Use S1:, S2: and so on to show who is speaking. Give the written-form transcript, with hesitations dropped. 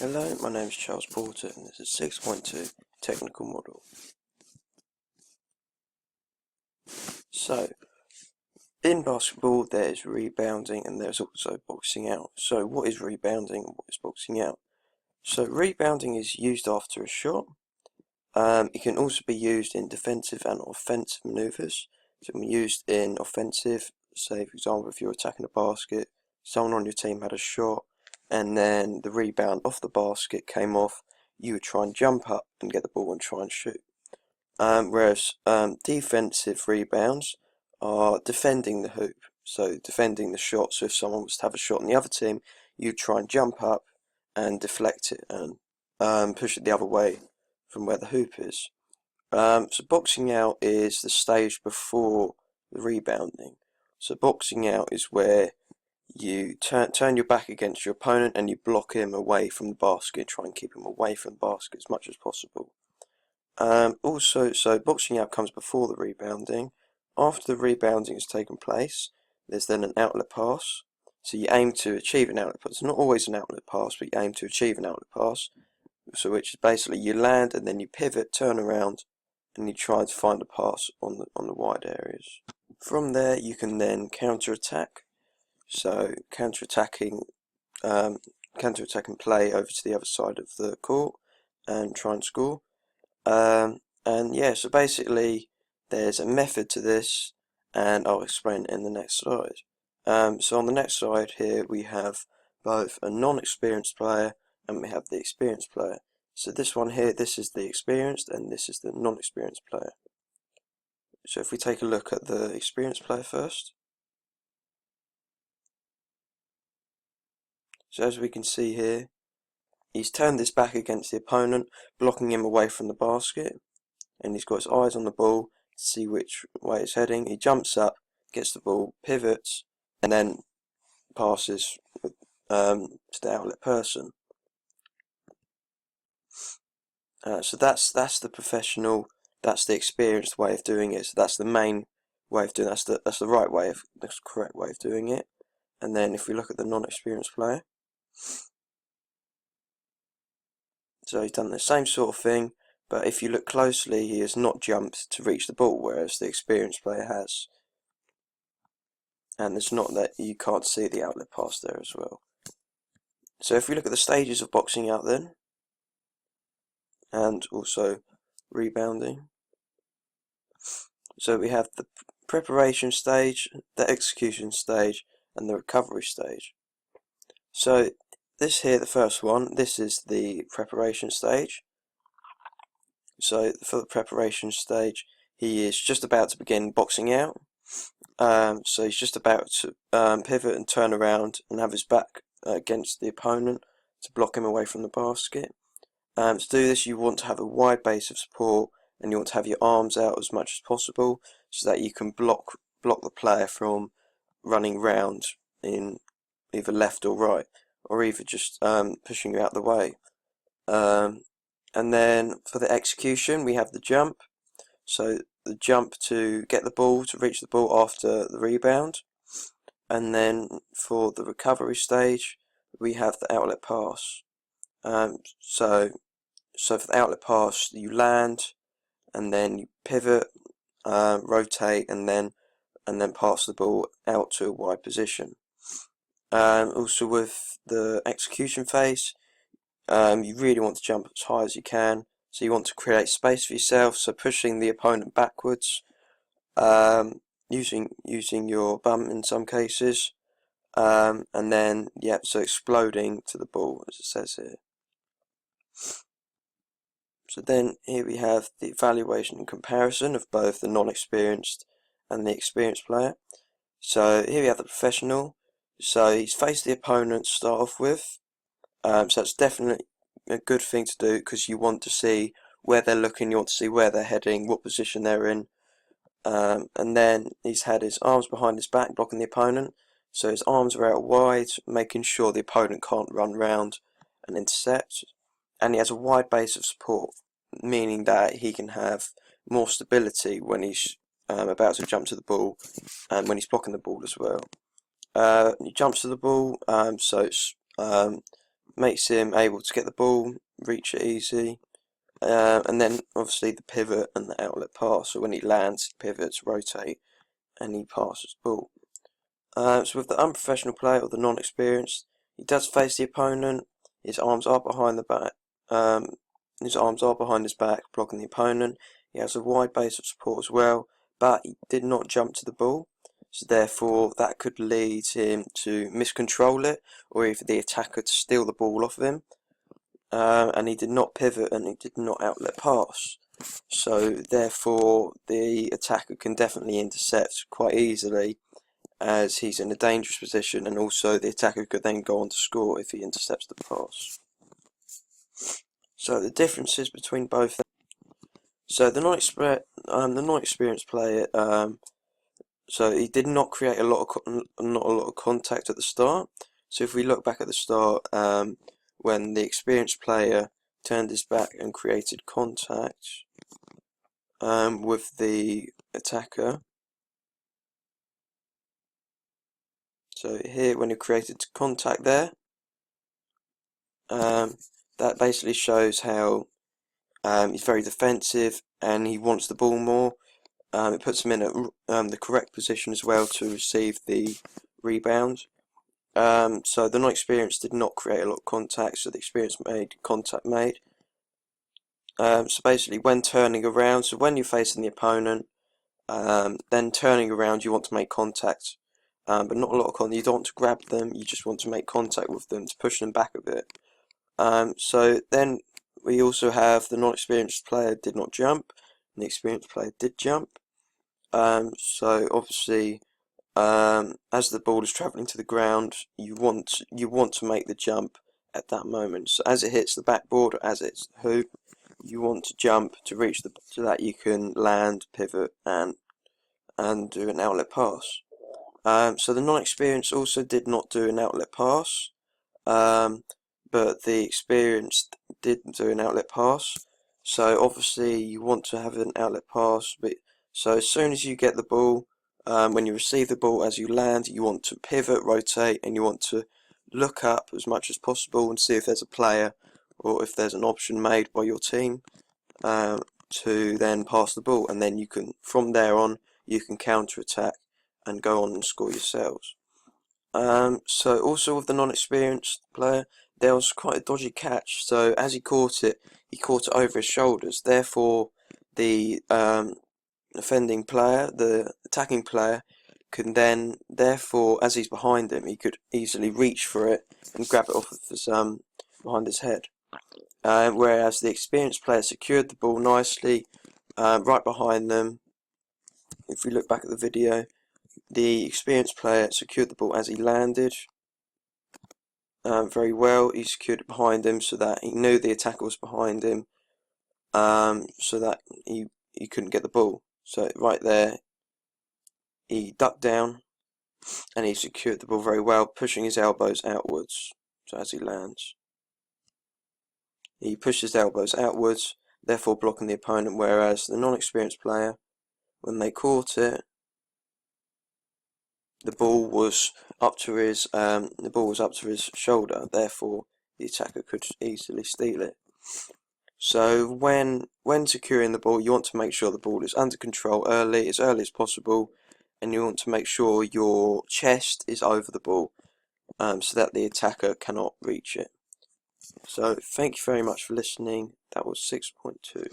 S1: Hello, my name is Charles Porter and this is 6.2 Technical Model. So, in basketball there's rebounding and there's also boxing out. So what is rebounding and what is boxing out? So rebounding is used after a shot. It can also be used in defensive and offensive maneuvers. So it can be used in offensive, say for example if you're attacking a basket, someone on your team had a shot and then the rebound off the basket came off, you would try and jump up and get the ball and try and shoot. Whereas defensive rebounds are defending the hoop, so defending the shot. So if someone was to have a shot on the other team, you'd try and jump up and deflect it and push it the other way from where the hoop is. So boxing out is the stage before the rebounding. So boxing out is where you turn your back against your opponent and you block him away from the basket, try and keep him away from the basket as much as possible. So boxing out comes before the rebounding. After the rebounding has taken place, there's then an outlet pass. So you aim to achieve an outlet pass. It's not always an outlet pass, but you aim to achieve an outlet pass. So which is basically you land and then you pivot, turn around, and you try to find a pass on the wide areas. From there, you can then counter-attack. So counter-attacking play over to the other side of the court and try and score. And yeah, so basically there's a method to this and I'll explain it in the next slide. So on the next slide here we have both a non-experienced player and we have the experienced player. So this one here, this is the experienced and this is the non-experienced player. So if we take a look at the experienced player first. So as we can see here, he's turned his back against the opponent, blocking him away from the basket, and he's got his eyes on the ball to see which way it's heading. He jumps up, gets the ball, pivots, and then passes to the outlet person. So that's the professional, that's the experienced way of doing it. So that's the main way of doing it. That's the right way of, that's the correct way of doing it. And then if we look at the non-experienced player, so he's done the same sort of thing, but if you look closely, he has not jumped to reach the ball, whereas the experienced player has. And it's not that you can't see the outlet pass there as well. So if we look at the stages of boxing out then, and also rebounding. So we have the preparation stage, the execution stage, and the recovery stage. So this here, the first one, this is the preparation stage. So for the preparation stage, he is just about to begin boxing out. So he's just about to pivot and turn around and have his back against the opponent to block him away from the basket. To do this, you want to have a wide base of support and you want to have your arms out as much as possible so that you can block the player from running round in either left or right, or either just pushing you out the way. And then for the execution, we have the jump. So the jump to get the ball, to reach the ball after the rebound. And then for the recovery stage, we have the outlet pass. So for the outlet pass, you land, and then you pivot, rotate, and then pass the ball out to a wide position. Also with the execution phase, you really want to jump as high as you can. So you want to create space for yourself, so pushing the opponent backwards, using your bum in some cases, and then so exploding to the ball as it says here. So then here we have the evaluation and comparison of both the non-experienced and the experienced player. So here we have the professional. So he's faced the opponent to start off with. So that's definitely a good thing to do because you want to see where they're looking, you want to see where they're heading, what position they're in. And then he's had his arms behind his back blocking the opponent. So his arms are out wide, making sure the opponent can't run round and intercept. And he has a wide base of support, meaning that he can have more stability when he's about to jump to the ball and when he's blocking the ball as well. He jumps to the ball, so it's makes him able to get the ball, reach it easy. And then obviously the pivot and the outlet pass. So when he lands, he pivots, rotate, and he passes the ball. So with the unprofessional player or the non-experienced, he does face the opponent. His arms are behind the back. His arms are behind his back, blocking the opponent. He has a wide base of support as well, but he did not jump to the ball. So therefore, that could lead him to miscontrol it, or even the attacker to steal the ball off of him. And he did not pivot and he did not outlet pass. So therefore, the attacker can definitely intercept quite easily, as he's in a dangerous position, and also the attacker could then go on to score if he intercepts the pass. So the differences between both. So the non-experienced player, so he did not create not a lot of contact at the start. So if we look back at the start, when the experienced player turned his back and created contact with the attacker. So here, when he created contact there, that basically shows how he's very defensive and he wants the ball more. It puts him in the correct position as well to receive the rebound. So the non-experienced did not create a lot of contact, so the experienced made contact made. So basically, when turning around, so when you're facing the opponent, then turning around, you want to make contact, but not a lot of contact. You don't want to grab them, you just want to make contact with them to push them back a bit. So then we also have the non-experienced player did not jump, and the experienced player did jump. So obviously, as the ball is travelling to the ground, you want to make the jump at that moment. So as it hits the backboard or as it's the hoop, you want to jump to reach so that you can land, pivot, and do an outlet pass. So the non-experienced also did not do an outlet pass, but the experienced did do an outlet pass. So obviously you want to have an outlet pass, but so as soon as you get the ball, when you receive the ball, as you land, you want to pivot, rotate, and you want to look up as much as possible and see if there's a player or if there's an option made by your team to then pass the ball, and then you can, from there on, you can counter attack and go on and score yourselves. So also with the non-experienced player, there was quite a dodgy catch. So as he caught it over his shoulders. Therefore, the offending player, the attacking player, can then, therefore, as he's behind him, he could easily reach for it and grab it off of his behind his head. Whereas the experienced player secured the ball nicely right behind them. If we look back at the video, the experienced player secured the ball as he landed very well. He secured it behind him so that he knew the attacker was behind him, so that he couldn't get the ball. So right there, he ducked down and he secured the ball very well, pushing his elbows outwards. So as he lands, he pushed his elbows outwards, therefore blocking the opponent, whereas the non-experienced player, when they caught it, the ball was up to his shoulder, therefore the attacker could easily steal it. So when securing the ball, you want to make sure the ball is under control as early as possible, and you want to make sure your chest is over the ball, so that the attacker cannot reach it. So thank you very much for listening. That was 6.2.